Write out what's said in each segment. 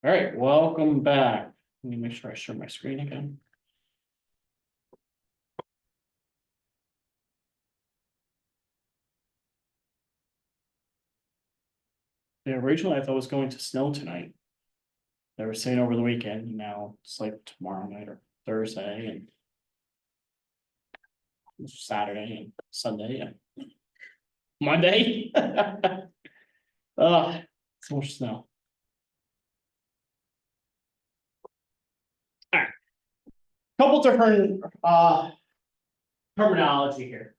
All right, welcome back. Let me make sure I share my screen again. Yeah, originally I thought it was going to snow tonight. They were saying over the weekend, and now it's like tomorrow night or Thursday and Saturday and Sunday and Monday. So much snow. All right, couple different terminology here.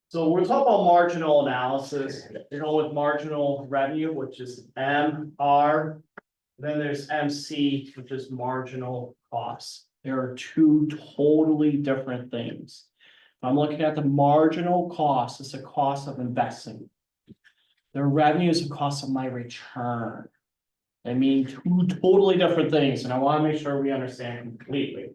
So we're talking about marginal analysis, with marginal revenue, which is MR. Then there's MC, which is marginal costs. There are two totally different things. If I'm looking at the marginal cost, it's a cost of investing. The revenue is a cost of my return. They mean two totally different things, and I want to make sure we understand completely.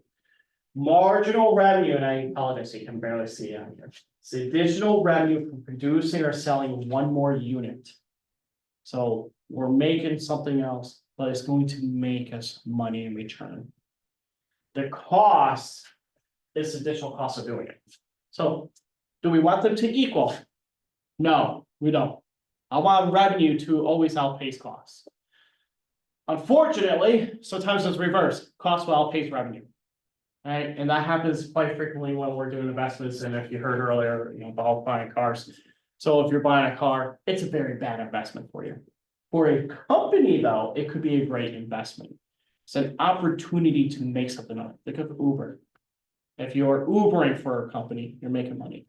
Marginal revenue, and I apologize, you can barely see it on here. It's the additional revenue from producing or selling one more unit. So we're making something else, but it's going to make us money in return. The cost is additional cost of doing it. So do we want them to equal? No, we don't. I want revenue to always outpace costs. Unfortunately, sometimes it's reversed. Cost will outpace revenue. Right, and that happens quite frequently when we're doing investments. And if you heard earlier, about buying cars. So if you're buying a car, it's a very bad investment for you. For a company, though, it could be a great investment. It's an opportunity to make something up. Think of Uber. If you're Ubering for a company, you're making money.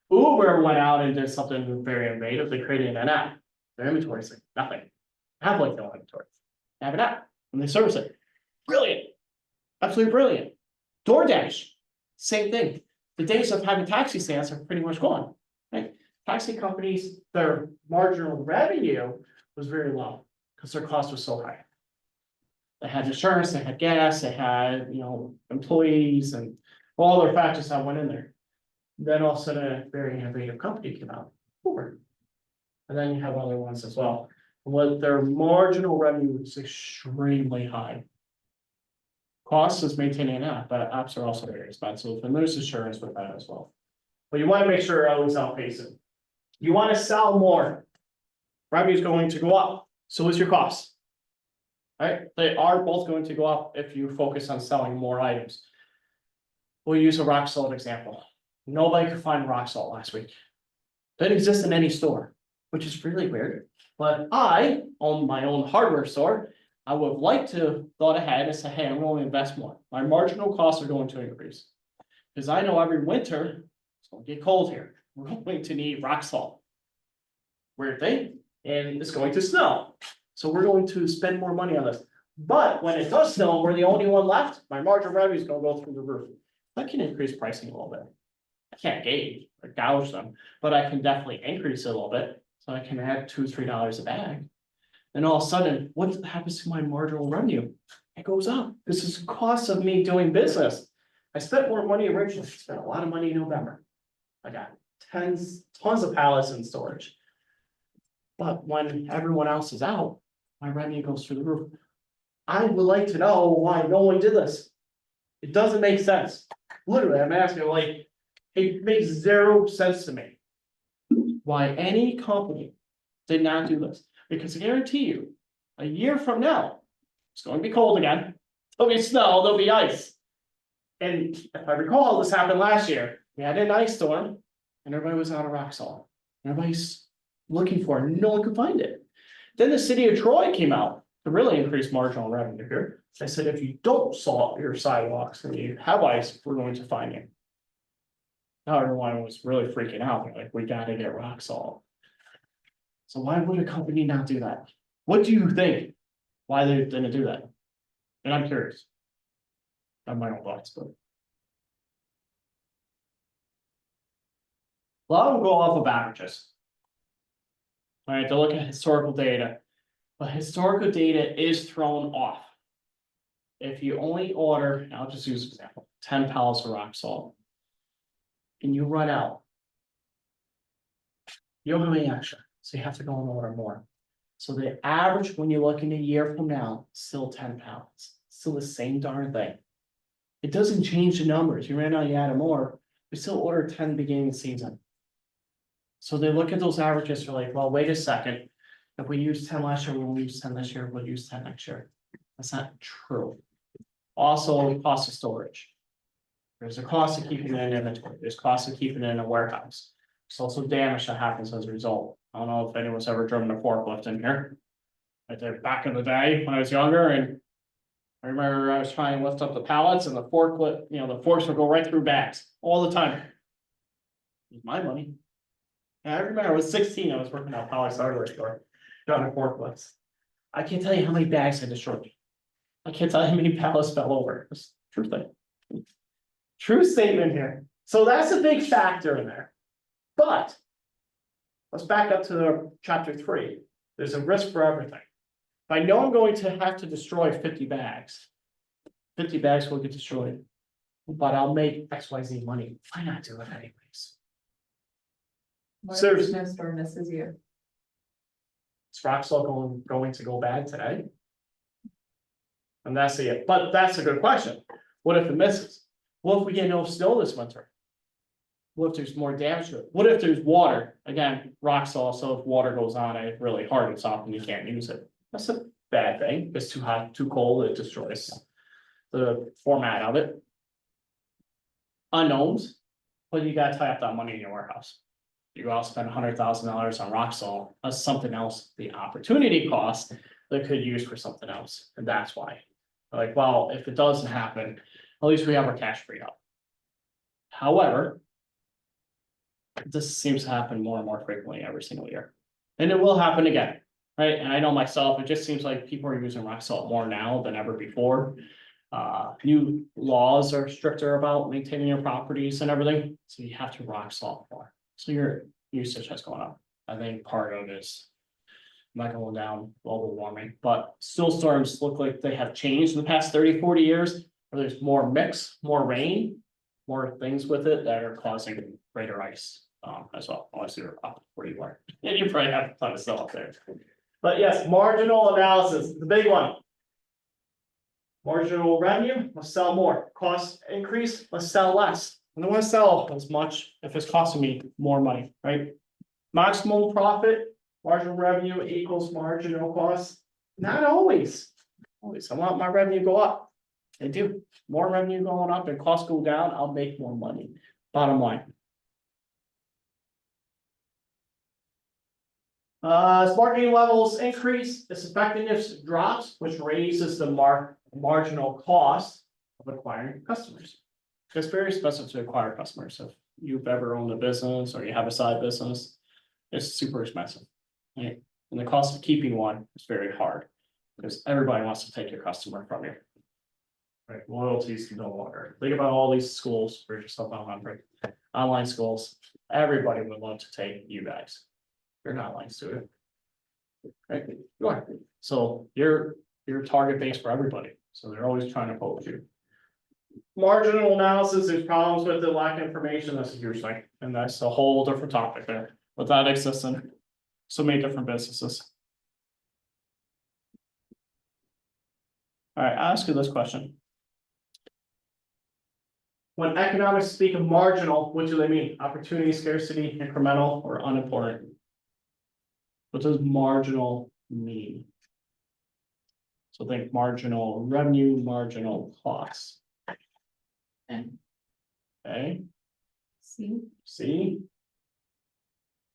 Uber went out and did something very innovative. They created an app. Their inventory is like nothing. I have like no inventory. They have an app and they service it. Brilliant. Absolutely brilliant. DoorDash, same thing. The days of having taxi stands are pretty much gone. Right? Taxi companies, their marginal revenue was very low because their cost was so high. They had insurance, they had gas, they had employees and all other factors that went in there. Then all of a sudden a very innovative company came out, Uber. And then you have other ones as well. What their marginal revenue is extremely high. Cost is maintaining an app, but apps are also very expensive, and there's insurance with that as well. But you want to make sure it always outpaces. You want to sell more. Revenue is going to go up. So is your cost. Right? They are both going to go up if you focus on selling more items. We'll use a rock salt example. Nobody could find rock salt last week. Didn't exist in any store, which is really weird. But I own my own hardware store. I would like to thought ahead and say, hey, I'm going to invest more. My marginal costs are going to increase. Because I know every winter it's going to get cold here. We're going to need rock salt. Weird thing. And it's going to snow. So we're going to spend more money on this. But when it does snow, we're the only one left. My marginal revenue is going to go through the roof. I can increase pricing a little bit. I can't gauge or gouge them, but I can definitely increase it a little bit. So I can add $2 or $3 a bag. And all of a sudden, what happens to my marginal revenue? It goes up. This is the cost of me doing business. I spent more money originally. I spent a lot of money in November. I got tons of pallets in storage. But when everyone else is out, my revenue goes through the roof. I would like to know why no one did this. It doesn't make sense. Literally, I'm asking, like, it makes zero sense to me. Why any company did not do this. Because I guarantee you, a year from now, it's going to be cold again. There'll be snow, there'll be ice. And if I recall, this happened last year. We had an ice storm and everybody was out of rock salt. Everybody's looking for it, no one could find it. Then the city of Troy came out to really increase marginal revenue here. They said, if you don't salt your sidewalks and you have ice, we're going to fine you. Now everyone was really freaking out. They're like, we gotta get rock salt. So why would a company not do that? What do you think? Why they didn't do that? And I'm curious. I have my own thoughts, but. A lot of them go off of averages. All right, to look at historical data. But historical data is thrown off. If you only order, I'll just use an example, 10 pallets of rock salt. And you run out. You don't have any extra. So you have to go and order more. So the average, when you look in a year from now, still 10 pallets, still the same darn thing. It doesn't change the numbers, you ran out, you add more, we still order 10 beginning of the season. So they look at those averages, they're like, well, wait a second. If we use 10 last year, we'll use 10 this year, we'll use 10 next year. That's not true. Also, cost of storage. There's a cost of keeping it in inventory, there's cost of keeping it in a warehouse. There's also damage that happens as a result. I don't know if anyone's ever driven a forklift in here. I did back in the day when I was younger, and I remember I was trying to lift up the pallets and the forklift, the forks would go right through bags all the time. It was my money. And I remember I was 16, I was working at Pollock's hardware store, driving forklifts. I can't tell you how many bags I destroyed. I can't tell you how many pallets fell over. It's a true thing. True statement here. So that's a big factor in there. But let's back up to the chapter 3. There's a risk for everything. If I know I'm going to have to destroy 50 bags, 50 bags will get destroyed, but I'll make XYZ money. Why not do it anyways? What if Seriously. the snowstorm misses you? Is Roxall going to go bad today? And that's it, but that's a good question. What if it misses? What if we get no snow this winter? What if there's more damage to it? What if there's water? Again, Roxall, so if water goes on it really hardens up and you can't use it. That's a bad thing. If it's too hot, too cold, it destroys the format of it. Unknowns, but you gotta tie up that money in your warehouse. You go out, spend $100,000 on Roxall, that's something else, the opportunity cost that could use for something else, and that's why. Like, well, if it doesn't happen, at least we have our cash freed up. However, this seems to happen more and more frequently every single year, and it will happen again, right? And I know myself, it just seems like people are using Roxall more now than ever before. New laws are stricter about maintaining your properties and everything, so you have to Roxall more. So your usage has gone up. I think part of it is not going down global warming, but snowstorms look like they have changed in the past 30-40 years. Where there's more mix, more rain, more things with it that are causing greater ice as well. Unless you're up where you are, and you probably have a ton of snow up there. But yes, marginal analysis, the big one. Marginal revenue, let's sell more. Cost increase, let's sell less. I don't want to sell as much if it's costing me more money, right? Maximum profit, marginal revenue equals marginal cost. Not always. Always, I want my revenue to go up. I do. More revenue going up and costs go down, I'll make more money. Bottom line. As marketing levels increase, its effectiveness drops, which raises the marginal cost of acquiring customers. It's very expensive to acquire customers. If you've ever owned a business or you have a side business, it's super expensive. Right? And the cost of keeping one is very hard because everybody wants to take your customer from you. Right? Loyalty is no longer. Think about all these schools for yourself online schools. Everybody would love to take you guys. You're an online student. Right? You are. So you're target base for everybody. So they're always trying to poach you. Marginal analysis, there's problems with the lack of information, that's a huge thing, and that's a whole different topic there. But that exists in so many different businesses. All right, I'll ask you this question. When economics speak of marginal, what do they mean? Opportunity, scarcity, incremental, or unimportant? What does marginal mean? So think marginal revenue, marginal costs. Okay. C.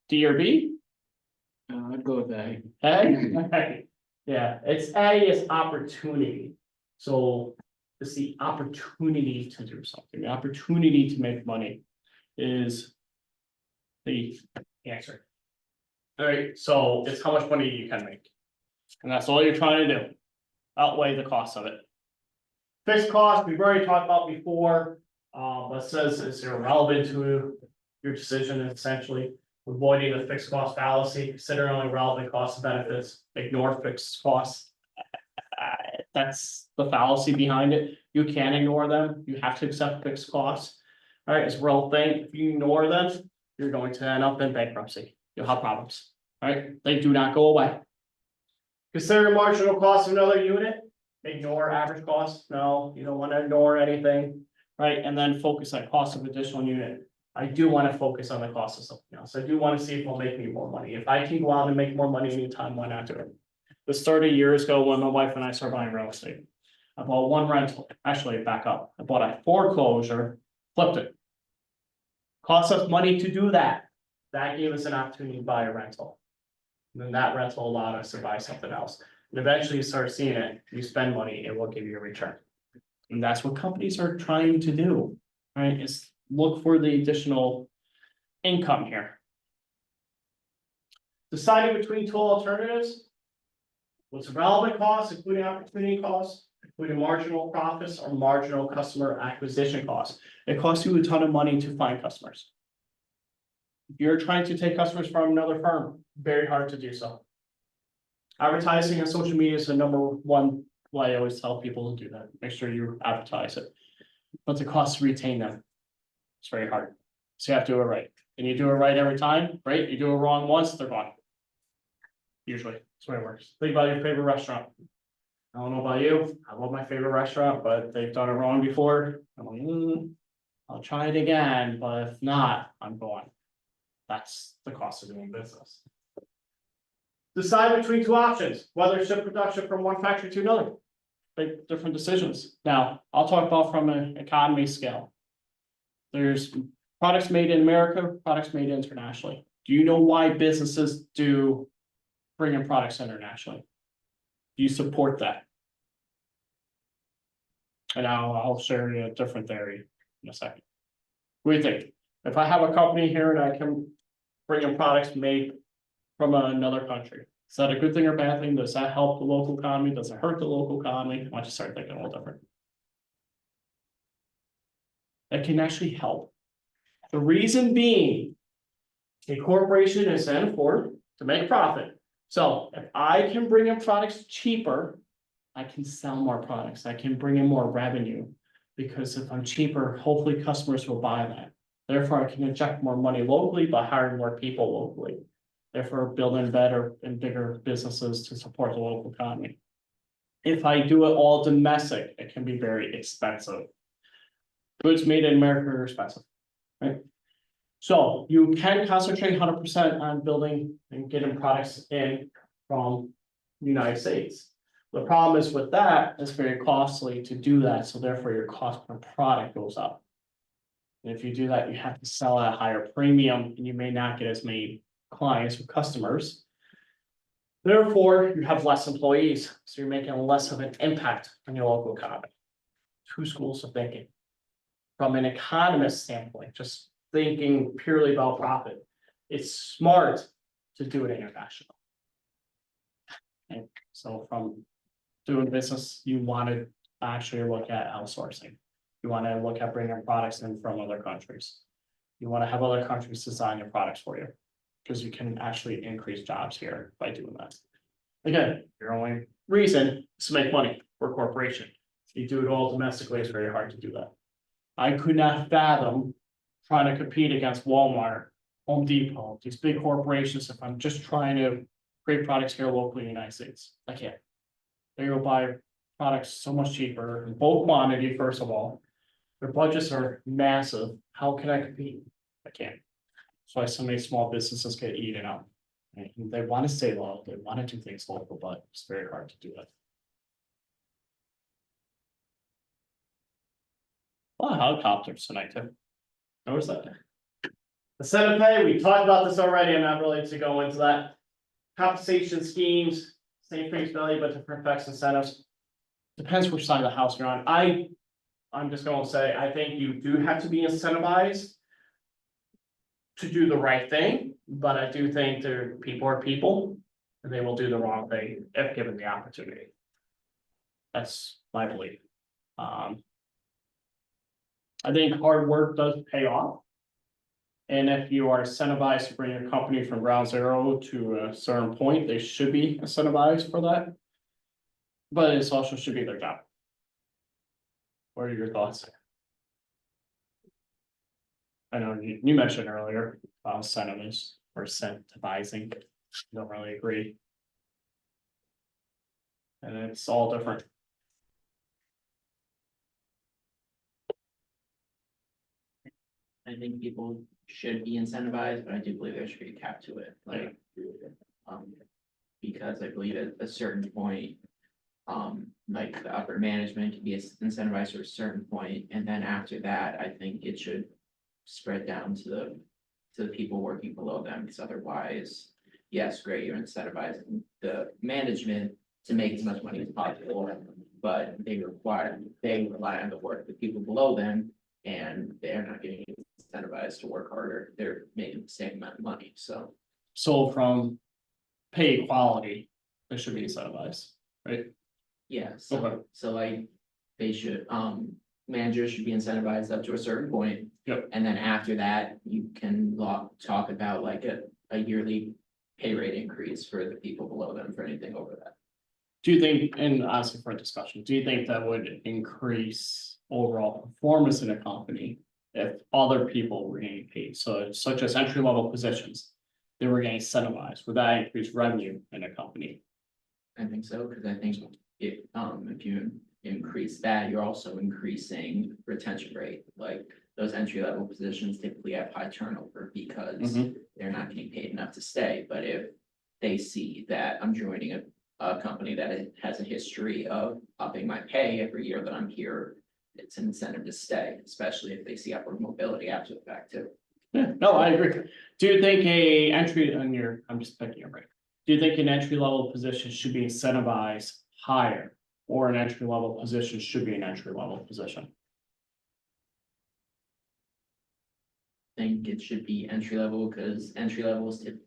D or B? I'd go with A. A? Yeah, it's A is opportunity. So it's the opportunity to do something, the opportunity to make money is the answer. All right, so it's how much money you can make. And that's all you're trying to do. Outweigh the cost of it. Fixed cost, we've already talked about before, that says it's irrelevant to your decision, essentially. Avoiding the fixed cost fallacy, consider only relevant costs and benefits, ignore fixed costs. That's the fallacy behind it. You can ignore them, you have to accept fixed costs. All right, it's a real thing. If you ignore them, you're going to end up in bankruptcy. You'll have problems. All right, they do not go away. Consider marginal cost of another unit, ignore average cost, no, you don't wanna ignore anything, right, and then focus on cost of additional unit. I do wanna focus on the cost of something else, I do wanna see if it'll make me more money, if I can go out and make more money anytime, why not do it? This started years ago when my wife and I started buying real estate. I bought one rental, actually, back up, I bought a foreclosure, flipped it. Cost us money to do that, that gave us an opportunity to buy a rental. And then that rental allowed us to buy something else. And eventually you start seeing it, you spend money, it will give you a return. And that's what companies are trying to do, right, is look for the additional income here. Deciding between two alternatives. What's relevant costs, including opportunity costs, including marginal profits or marginal customer acquisition costs. It costs you a ton of money to find customers. If you're trying to take customers from another firm, very hard to do so. Advertising on social media is the number one way I always tell people to do that. Make sure you advertise it. But the cost to retain them, it's very hard. So you have to do it right. And you do it right every time, right? You do it wrong once, they're gone. Usually, that's the way it works. Think about your favorite restaurant. I don't know about you, I love my favorite restaurant, but they've done it wrong before. I'm like, I'll try it again, but if not, I'm going. That's the cost of doing business. Decide between two options, whether ship production from one factory to another. Make different decisions. Now, I'll talk about from an economy scale. There's products made in America, products made internationally. Do you know why businesses do bring in products internationally? Do you support that? And I'll share you a different theory in a second. What do you think? If I have a company here and I can bring in products made from another country, is that a good thing or bad thing? Does that help the local economy? Does it hurt the local economy? Why don't you start thinking a little different? It can actually help. The reason being, a corporation is then afford to make a profit. So if I can bring in products cheaper, I can sell more products. I can bring in more revenue. Because if I'm cheaper, hopefully customers will buy that. Therefore, I can inject more money locally by hiring more people locally. Therefore, building better and bigger businesses to support the local economy. If I do it all domestic, it can be very expensive. Goods made in America are expensive, right? So you can concentrate 100% on building and getting products in from the United States. The problem is with that, it's very costly to do that, so therefore your cost per product goes up. And if you do that, you have to sell at a higher premium and you may not get as many clients or customers. Therefore, you have less employees, so you're making less of an impact on your local economy. Two schools of thinking. From an economist standpoint, just thinking purely about profit, it's smart to do it international. And so from doing business, you want to actually look at outsourcing. You want to look at bringing products in from other countries. You want to have other countries design your products for you, because you can actually increase jobs here by doing that. Again, your only reason is to make money for a corporation. If you do it all domestically, it's very hard to do that. I could not fathom trying to compete against Walmart, Home Depot, these big corporations, if I'm just trying to create products here locally in the United States. I can't. They will buy products so much cheaper, in bulk quantity, first of all. Their budgets are massive. How can I compete? I can't. So so many small businesses get eaten up. Right? And they want to stay local, they want to do things local, but it's very hard to do that. A lot of helicopters tonight too. Notice that. Incentive pay, we talked about this already, I'm not really to go into that. Compensation schemes, same face value, but different effects, incentives. Depends which side of the house you're on. I'm just gonna say, I think you do have to be incentivized to do the right thing, but I do think people are people, and they will do the wrong thing if given the opportunity. That's my belief. I think hard work does pay off. And if you are incentivized to bring a company from ground zero to a certain point, they should be incentivized for that. But it also should be their job. What are your thoughts? I know you mentioned earlier about incentives or incentivizing. Don't really agree. And it's all different. I think people should be incentivized, but I do believe there should be a cap to it, like. Because I believe at a certain point. Like the upper management can be incentivized to a certain point, and then after that, I think it should. Spread down to the people working below them, because otherwise, yes, great, you're incentivizing the management to make as much money as possible. But they rely on the work of the people below them, and they're not getting incentivized to work harder, they're making the same amount of money, so. So from pay equality, it should be incentivized, right? Yeah, Okay. so like, they should, managers should be incentivized up to a certain point. Yep. And then after that, you can talk about like a yearly pay rate increase for the people below them for anything over that. Do you think, and honestly for a discussion, do you think that would increase overall performance in a company? If other people were getting paid, so such as entry level positions, they were getting incentivized, would that increase revenue in a company? I think so, because I think if you increase that, you're also increasing retention rate, like. Those entry level positions typically have high turnover because Mhm. they're not getting paid enough to stay, but if. They see that I'm joining a company that has a history of upping my pay every year that I'm here. It's an incentive to stay, especially if they see upward mobility after the fact too. Yeah, no, I agree. Do you think I'm just picking your brain. Do you think an entry level position should be incentivized higher? Or an entry level position should be an entry level position? Think it should be entry level, because entry levels to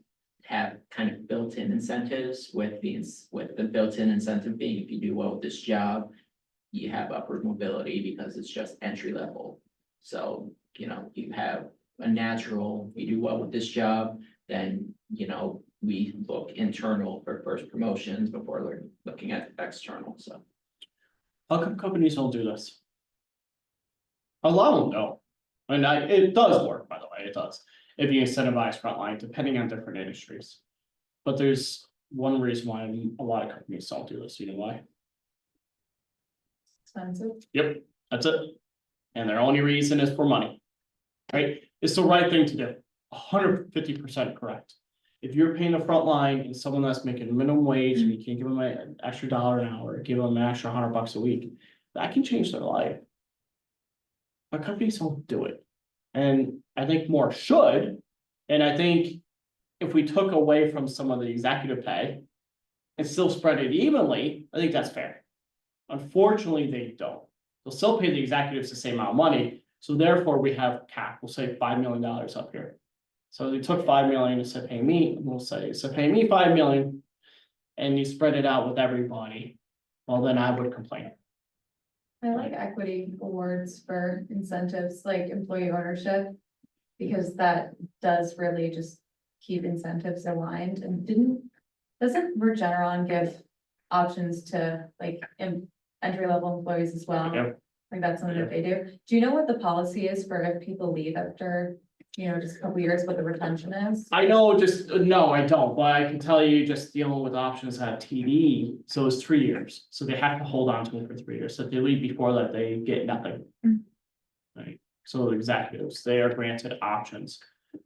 have kind of built-in incentives with the built-in incentive being if you do well with this job. You have upward mobility because it's just entry level. So, you have a natural, you do well with this job, then, we look internal for first promotions before we're looking at external, so. How come companies don't do this? A lot of them don't. And it does work, by the way, it does. If you incentivize frontline, depending on different industries. But there's one reason why a lot of companies don't do this, you know why? Expensive. Yep, that's it. And their only reason is for money. Right? It's the right thing to do. 150% correct. If you're paying the front line and someone that's making minimum wage and you can give them an extra $1 an hour, give them an extra $100 a week, that can change their life. But companies don't do it. And I think more should. And I think if we took away from some of the executive pay and still spread it evenly, I think that's fair. Unfortunately, they don't. They'll still pay the executives the same amount of money. So therefore we have cap, we'll say $5 million up here. So they took 5 million and said, pay me, and we'll say, so pay me 5 million. And you spread it out with everybody. Well, then I would complain. I like equity awards for incentives like employee ownership. Because that does really just keep incentives aligned and doesn't Regeneron give options to like entry level employees as well? Yeah. Like that's something that they do. Do you know what the policy is for if people leave after, just a couple years, what the retention is? I know, no, I don't, but I can tell you just dealing with options at TD, so it's 3 years, so they have to hold on to it for 3 years, so if they leave before that, they get nothing. Mm. Right, so the executives, they are granted options,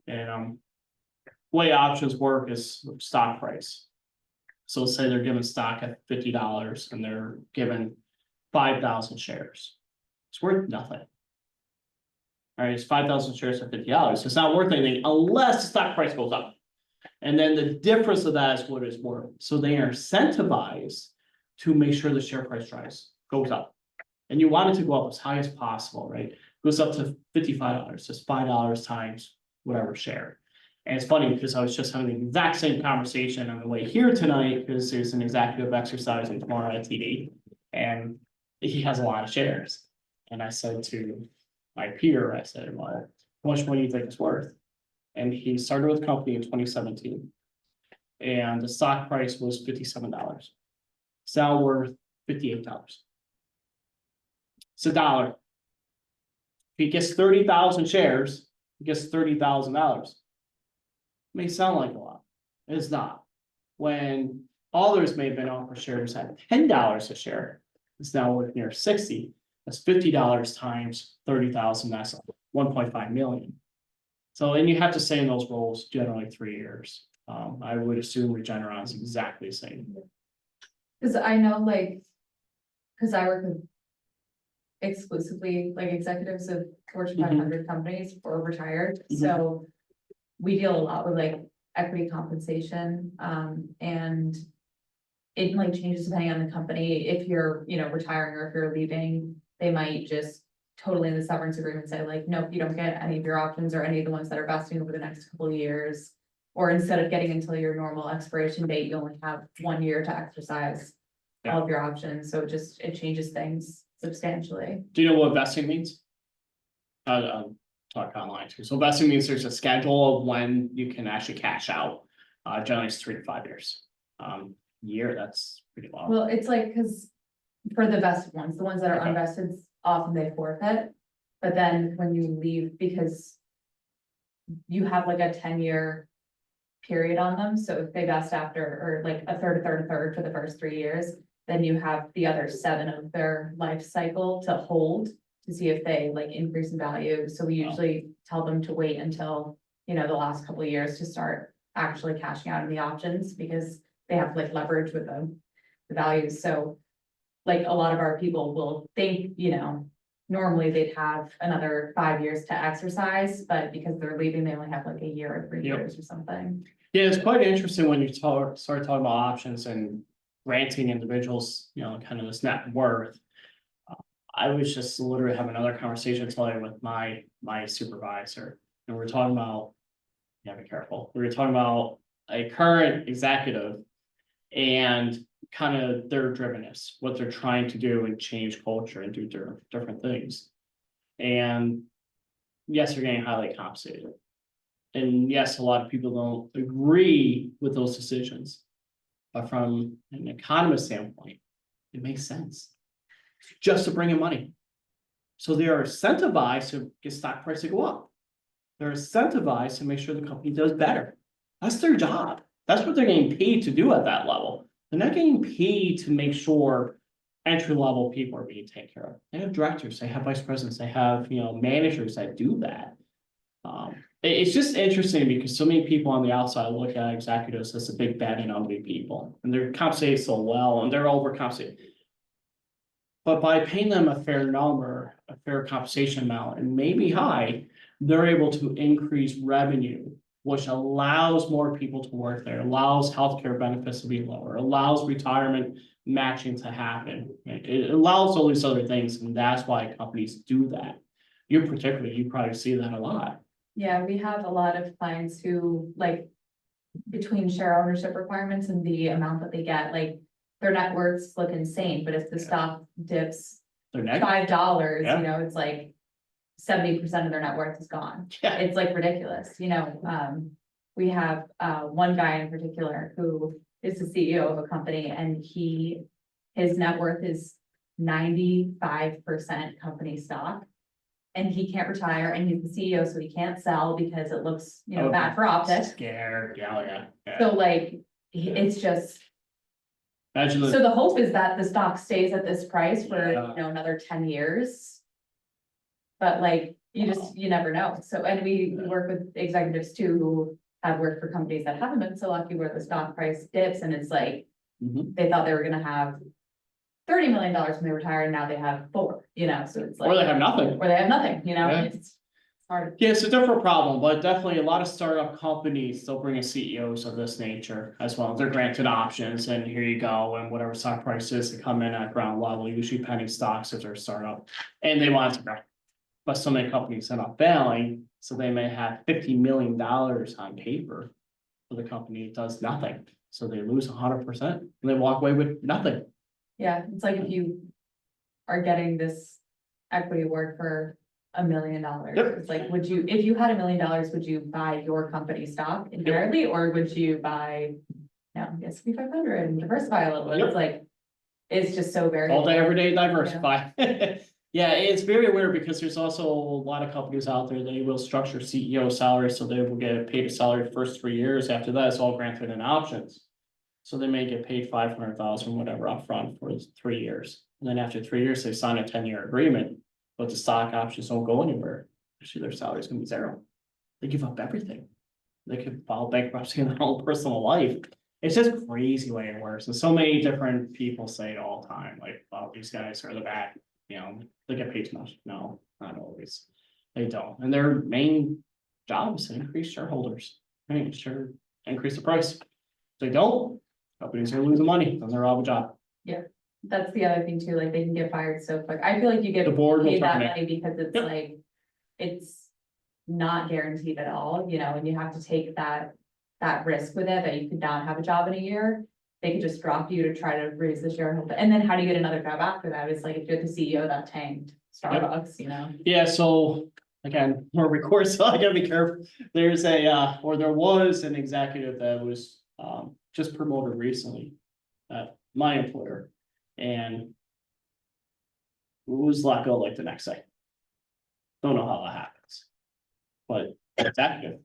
and way options work is stock price. So say they're given stock at $50 and they're given 5,000 shares, it's worth nothing. All right, it's 5,000 shares at $50. It's not worth anything unless the stock price goes up. And then the difference of that is what it's worth. So they are incentivized to make sure the share price goes up. And you want it to go up as high as possible, right? It goes up to $55, just $5 times whatever share. And it's funny because I was just having the exact same conversation on the way here tonight because there's an executive exercising tomorrow at TD. And he has a lot of shares. And I said to my peer, I said, well, how much money do you think it's worth? And he started with the company in 2017. And the stock price was $57. It's now worth $58. It's $1. If he gets 30,000 shares, he gets $30,000. May sound like a lot. It's not. When Others may have been offered shares at $10 a share. It's now worth near 60. That's $50 times 30,000, that's 1.5 million. So, and you have to stay in those roles generally 3 years. I would assume Regeneron is exactly the same. Cause I know like, cause I work with exclusively like executives of Fortune Mhm. 500 companies or retired, Mhm. so we deal a lot with like equity compensation, and it like changes depending on the company. If you're, retiring or if you're leaving, they might just totally in the severance agreement say like, nope, you don't get any of your options or any of the ones that are vesting over the next couple of years. Or instead of getting until your normal expiration date, you only have 1 year to exercise all of your options, so it changes things substantially. Do you know what vesting means? Talk online too. So vesting means there's a schedule of when you can actually cash out. Generally it's 3 to 5 years. Year, that's pretty long. Well, it's like, cause for the vested ones, the ones that are Okay. unvested, often they forfeit. But then when you leave, because you have like a 10-year period on them, so if they vest after, or like a third for the first 3 years, then you have the other 7 of their life cycle to hold to see if they like increase in value. So we Wow. usually tell them to wait until, the last couple of years to start actually cashing out of the options, because they have like leverage with them, the values. So like a lot of our people will think, normally they'd have another 5 years to exercise, but because they're leaving, they only have like a year or 3 Yep. years or something. Yeah, it's quite interesting when you start talking about options and granting individuals, kind of this net worth. I was just literally having another conversation today with my supervisor, and we're talking about, yeah, be careful. We were talking about a current executive and kind of their drivenness, what they're trying to do and change culture and do different things. And yes, they're getting highly compensated. And yes, a lot of people don't agree with those decisions. But from an economist standpoint, it makes sense. Just to bring in money. So they are incentivized to get stock price to go up. They're incentivized to make sure the company does better. That's their job. That's what they're getting paid to do at that level. They're not getting paid to make sure entry level people are being taken care of. They have directors, they have vice presidents, they have, managers that do that. It's just interesting because so many people on the outside look at executives as a big bad and ugly people, and they're compensated so well, and they're overcompensated. But by paying them a fair number, a fair compensation amount, and maybe high, they're able to increase revenue, which allows more people to work there, allows healthcare benefits to be lower, allows retirement matching to happen. It allows all these other things, and that's why companies do that. You probably see that a lot. Yeah, we have a lot of clients who like between share ownership requirements and the amount that they get, like their net worths look insane, but if the stock dips They're negative. $5, Yeah. it's like 70% of their net worth is gone. Yeah. It's like ridiculous, we have one guy in particular who is the CEO of a company, and his net worth is 95% company stock. And he can't retire, and he's the CEO, so he can't sell because it looks, bad for optics. Scared, yeah. So like, it's just, Imagine so the hope is that the stock stays at this price for, Yeah. another 10 years. But like, you never know. So, and we work with executives too, who have worked for companies that haven't been so lucky where the stock price dips, and it's like, Mhm. they thought they were gonna have $30 million when they retire, and now they have 4, so it's like. Or they have nothing. Or they have nothing, Yeah. it's hard. Yeah, it's a different problem, but definitely a lot of startup companies still bring in CEOs of this nature as well. They're granted options, and here you go, and whatever stock price is to come in at ground level, usually penny stocks if they're a startup, and they want it to grow. But so many companies end up failing, so they may have $50 million on paper for the company, it does nothing. So they lose 100% and they walk away with nothing. Yeah, it's like if you are getting this equity award for $1 million, Yep. it's like, if you had $1 million, would you buy your company stock entirely, or would you buy, the S&P 500 and diversify a little bit? Yep. It's like, it's just so very. All day, every day, diversify. Yeah, it's very weird because there's also a lot of companies out there, they will structure CEO salary, so they will get paid a salary the first 3 years. After that, it's all granted in options. So they may get paid 500,000, whatever, upfront for 3 years. And then after 3 years, they sign a 10-year agreement, but the stock options don't go anywhere. Actually, their salary's gonna be zero. They give up everything. They could file bankruptcy in their own personal life. It's just crazy way it works. And so many different people say it all the time, like, oh, these guys are the bad, they get paid too much. No, not always. They don't. And their main job is to increase shareholders, right? Sure, increase the price. If they don't, companies are losing money, then they're out of a job. That's the other thing too, like they can get fired so quick. I feel like you get The board will paid that terminate. money because it's Yep. like, it's not guaranteed at all, and you have to take that risk with it, that you could not have a job in a year. They could just drop you to try to raise the shareholder, and then how do you get another job after that? It's like if you're the CEO that tanked Starbucks. Yeah, so again, we're recording, so I gotta be careful. There's or there was an executive that was just promoted recently at my employer, and was let go like the next day. Don't know how that happens. But it's active.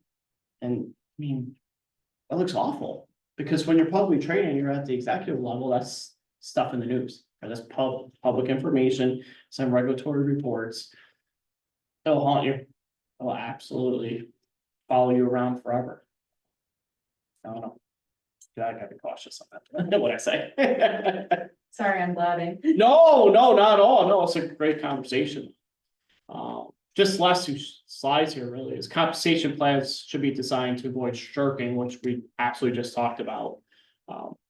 And I mean, that looks awful, because when you're publicly traded, you're at the executive level, that's stuff in the news. Or that's public information, some regulatory reports. They'll haunt you. They'll absolutely follow you around forever. I don't know. I gotta be cautious on that, what I say. Sorry, I'm blabbing. No, not at all. No, it's a great conversation. Just last two slides here really is compensation plans should be designed to avoid shirking, which we absolutely just talked about.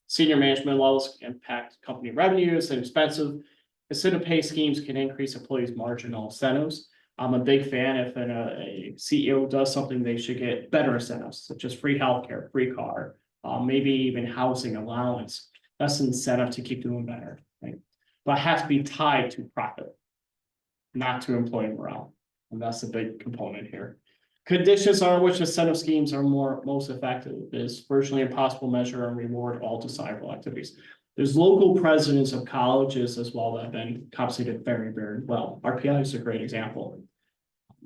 Senior management levels impact company revenues and expensive. Incentive pay schemes can increase employees' marginal incentives. I'm a big fan if a CEO does something, they should get better incentives, such as free healthcare, free car, maybe even housing allowance. That's an incentive to keep doing better, right? But it has to be tied to profit, not to employee morale. And that's a big component here. Conditions on which incentive schemes are most effective is virtually impossible to measure and reward all desirable activities. There's local presidents of colleges as well that have been compensated very, very well. RPI is a great example.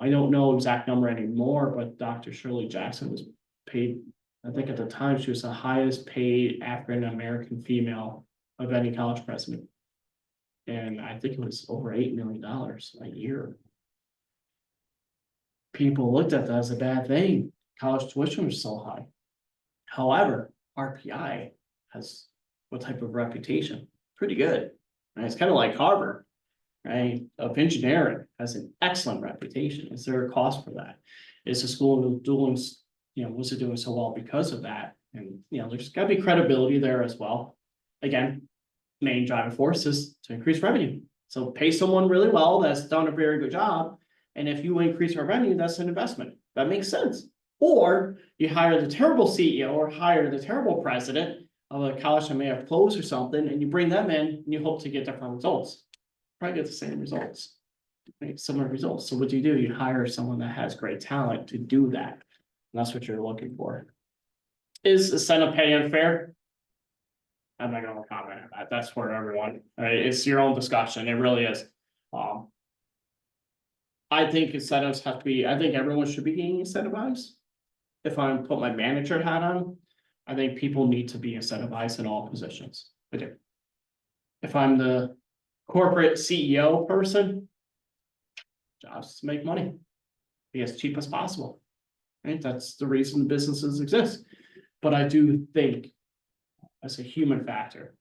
I don't know exact number anymore, but Dr. Shirley Jackson was paid, I think at the time, she was the highest paid African-American female of any college president. And I think it was over $8 million a year. People looked at that as a bad thing. College tuition was so high. However, RPI has what type of reputation? Pretty good. Right? It's kind of like Harvard, right? Of engineering has an excellent reputation. Is there a cost for that? Is the school doing, was it doing so well because of that? And there's got to be credibility there as well. Again, main driving force is to increase revenue. So pay someone really well that's done a very good job. And if you increase our revenue, that's an investment. That makes sense. Or you hire the terrible CEO or hire the terrible president of a college that may have closed or something, and you bring them in and you hope to get different results. Probably get the same results, right? Similar results. So what do? You hire someone that has great talent to do that. And that's what you're looking for. Is incentive pay unfair? I'm not going to comment on that. That's for everyone. Right? It's your own discussion. It really is. I think incentives have to be, I think everyone should be getting incentivized. If I put my manager hat on, I think people need to be incentivized in all positions. I do. If I'm the corporate CEO person, jobs to make money, be as cheap as possible. Right? That's the reason businesses exist. But I do think, as a human factor,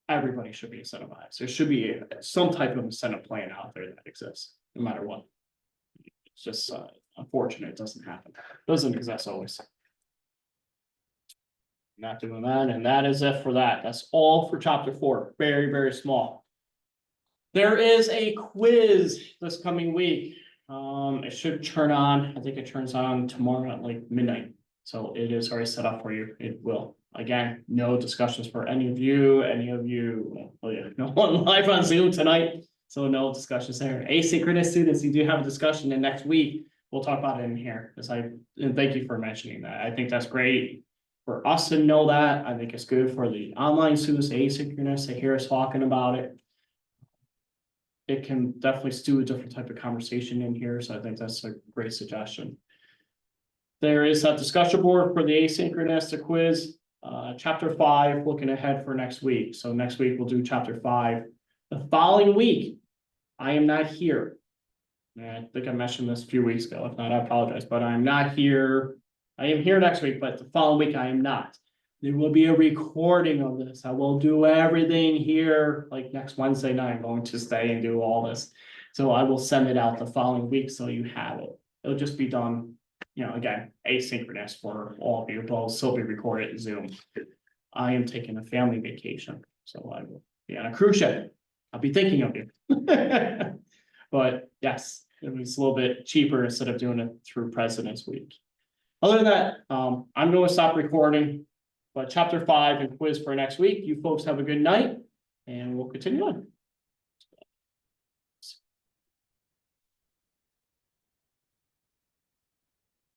everybody should be incentivized. There should be some type of incentive plan out there that exists, no matter what. It's just unfortunate it doesn't happen. Doesn't exist always. Not doing that, and that is it for that. That's all for chapter 4. Very, very small. There is a quiz this coming week. It should turn on. I think it turns on tomorrow at like midnight. So it is already set up for you. It will. Again, no discussions for any of you. Oh yeah, no one live on Zoom tonight. So no discussions there. Asynchronous students, you do have a discussion, and next week we'll talk about it in here. And thank you for mentioning that. I think that's great for us to know that. I think it's good for the online students, asynchronous, to hear us talking about it. It can definitely stew a different type of conversation in here. So I think that's a great suggestion. There is a discussion board for the asynchronous quiz. chapter 5, looking ahead for next week. So next week we'll do chapter 5. The following week, I am not here. And I think I mentioned this a few weeks ago. If not, I apologize, but I'm not here. I am here next week, but the following week I am not. There will be a recording of this. I will do everything here, like next Wednesday night, I'm going to stay and do all this. So I will send it out the following week, so you have it. It'll just be done, again, asynchronous for all of you, but it'll still be recorded in Zoom. I am taking a family vacation, so I will be on a cruise ship. I'll be thinking of you. But yes, it was a little bit cheaper instead of doing it through President's Week. Other than that, I'm going to stop recording. But chapter 5 and quiz for next week. You folks have a good night and we'll continue on.